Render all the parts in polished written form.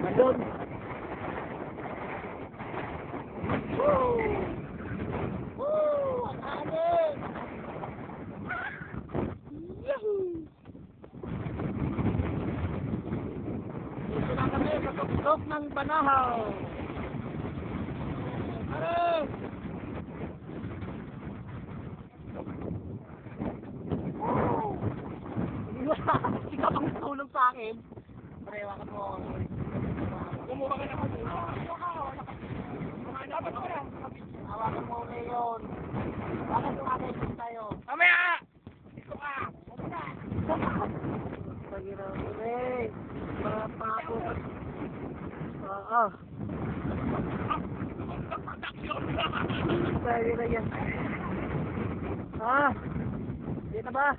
Ayun. Woo! Woo! Ang hangin! Yahoo! Dito na kami sa tuktok ng Banahaw. Aray! Ikaw ang tulong sa akin. Parewa ka mo. Kumuha ka naman. Dapat ako lang. Hawakan mo ngayon. Bakit tumatay tayo? Mamaya! Ito ka! Pagiraw ko rin. Para pa ako. Oo. Pwede na yan. Di na ba?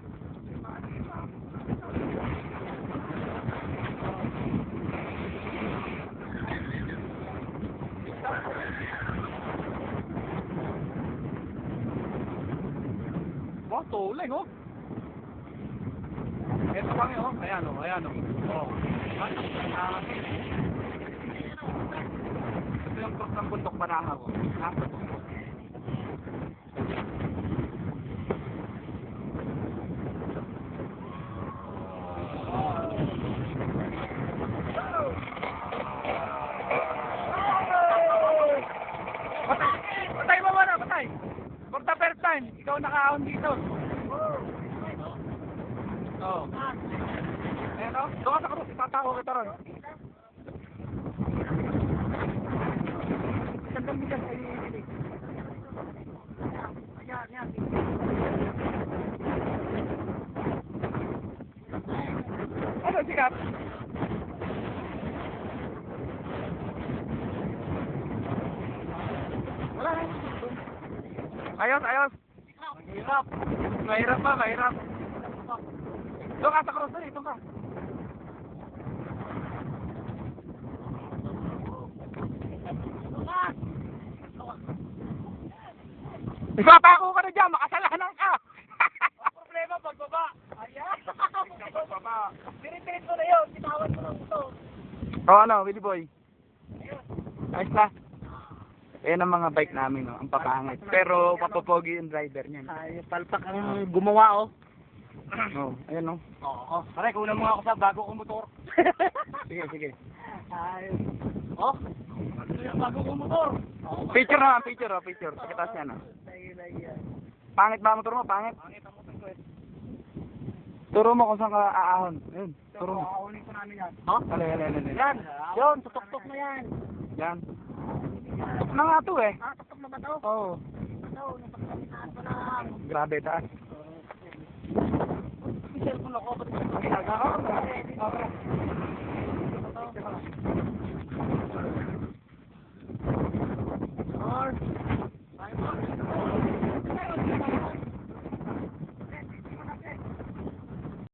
Tuloy, no? Ito lang yun, ayan o, ayan o. Ito yung truck ng bundok Banahaw. Patay mo muna, patay! For the first time, ikaw nakaahon dito. Oo. Ayan o, doon ka sa krus, itatako kita ron. Gandang bigas ay nililig. Ayan. Ano, sikat? Wala na. Ayos. Mahirap. Doon ka sa cross doon, ito ka. Ipapako ka na dyan, makasalanan ka. Problema, pagbaba. Ayan. Pagbaba. Pirit-pirit mo na yun, kitawan mo na ito. Ano, Willie Boy? Ayos na. Ayan ang mga bike namin, no? Ang papangit. Pero papapogi yung driver niyan. Ay, palpak ang gumawa, oh. Oh, ayan, no? Oo. Pare, kulang mo ako sa bago kong motor. Sige. Ay. Oh? Bago kong motor. Picture naman, picture. Pakitas yan, no? Pangit ba motor mo? Pangit? Pangit ang motor ko, eh. Turo mo kung saan ka aahon. Ayun, turo mo. Aahonin ko namin yan. Ha? Alay. Yan. Yun, tutok na yan. Yan. Tutok na nga to, eh. Tutok na ba to? Oo. Grabe, taas. Cellphone ako, ba't ginagawa?